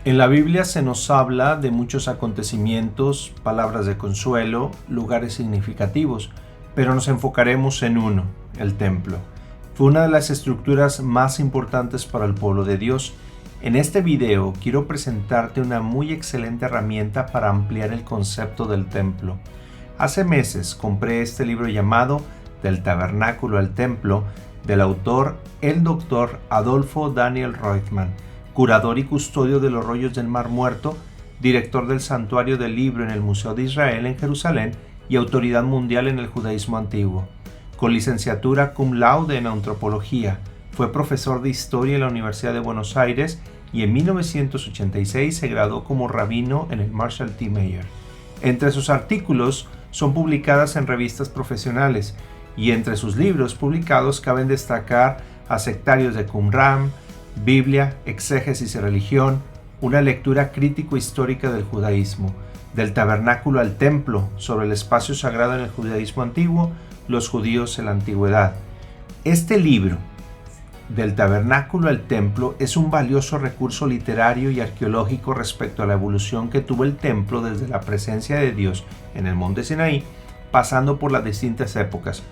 En la Biblia se nos habla de muchos acontecimientos, palabras de consuelo, lugares significativos, pero nos enfocaremos en uno, el templo. Fue una de las estructuras más importantes para el pueblo de Dios. En este video quiero presentarte una muy excelente herramienta para ampliar el concepto del templo. Hace meses compré este libro llamado Del Tabernáculo al Templo, del autor el Dr. Adolfo Daniel Reutemann, curador y custodio de los rollos del Mar Muerto, director del Santuario del Libro en el Museo de Israel en Jerusalén y autoridad mundial en el judaísmo antiguo. Con licenciatura cum laude en antropología, fue profesor de historia en la Universidad de Buenos Aires y en 1986 se graduó como rabino en el Marshall T. Meyer. Entre sus artículos son publicadas en revistas profesionales y entre sus libros publicados caben destacar A sectarios de Qumran, Biblia, Exégesis y Religión, una lectura crítico-histórica del judaísmo, Del Tabernáculo al Templo, sobre el espacio sagrado en el judaísmo antiguo, los judíos en la antigüedad. Este libro, Del Tabernáculo al Templo, es un valioso recurso literario y arqueológico respecto a la evolución que tuvo el templo desde la presencia de Dios en el monte Sinaí, pasando por las distintas épocas.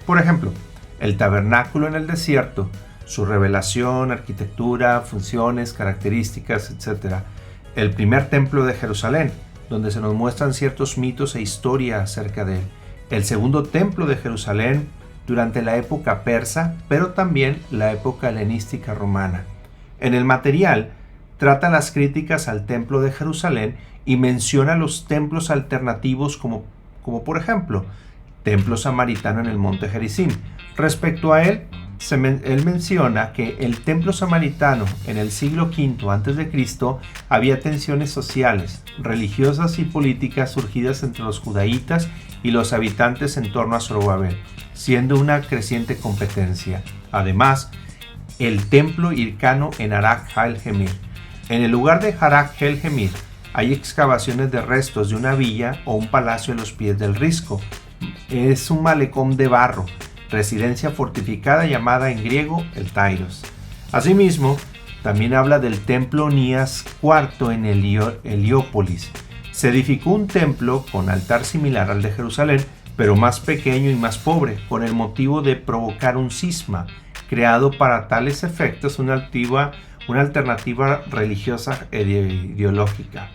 Por ejemplo, el tabernáculo en el desierto, su revelación, arquitectura, funciones, características, etc. El primer templo de Jerusalén, donde se nos muestran ciertos mitos e historia acerca de él. El segundo templo de Jerusalén durante la época persa, pero también la época helenística romana. En el material, trata las críticas al templo de Jerusalén y menciona los templos alternativos como por ejemplo, templo samaritano en el monte Gerizim. Respecto a él, él menciona que el templo samaritano en el siglo V a.C. había tensiones sociales, religiosas y políticas surgidas entre los judaítas y los habitantes en torno a Zorobabel, siendo una creciente competencia. Además, el templo hircano en Harak el-Hemir. En el lugar de Harak el-Hemir hay excavaciones de restos de una villa o un palacio en los pies del risco. Es un malecón de barro, residencia fortificada llamada en griego el Tairos. Asimismo, también habla del templo Onías IV en Heliópolis. Se edificó un templo con altar similar al de Jerusalén, pero más pequeño y más pobre, con el motivo de provocar un cisma, creado para tales efectos una alternativa religiosa e ideológica.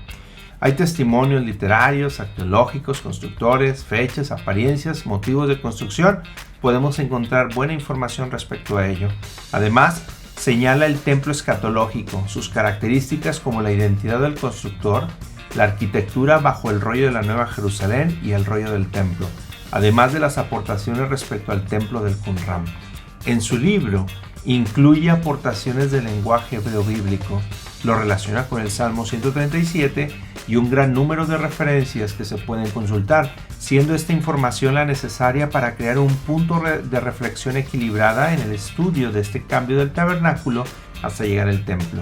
Hay testimonios literarios, arqueológicos, constructores, fechas, apariencias, motivos de construcción. Podemos encontrar buena información respecto a ello. Además, señala el templo escatológico, sus características como la identidad del constructor, la arquitectura bajo el rollo de la Nueva Jerusalén y el rollo del templo, además de las aportaciones respecto al templo del Qumran. En su libro, incluye aportaciones del lenguaje hebreo bíblico, lo relaciona con el Salmo 137 y un gran número de referencias que se pueden consultar, siendo esta información la necesaria para crear un punto de reflexión equilibrada en el estudio de este cambio del tabernáculo hasta llegar al templo.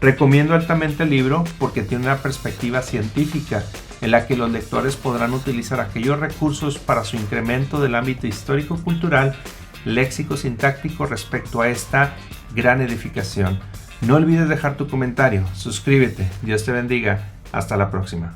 Recomiendo altamente el libro porque tiene una perspectiva científica en la que los lectores podrán utilizar aquellos recursos para su incremento del ámbito histórico-cultural, léxico-sintáctico respecto a esta gran edificación. No olvides dejar tu comentario, suscríbete, Dios te bendiga, hasta la próxima.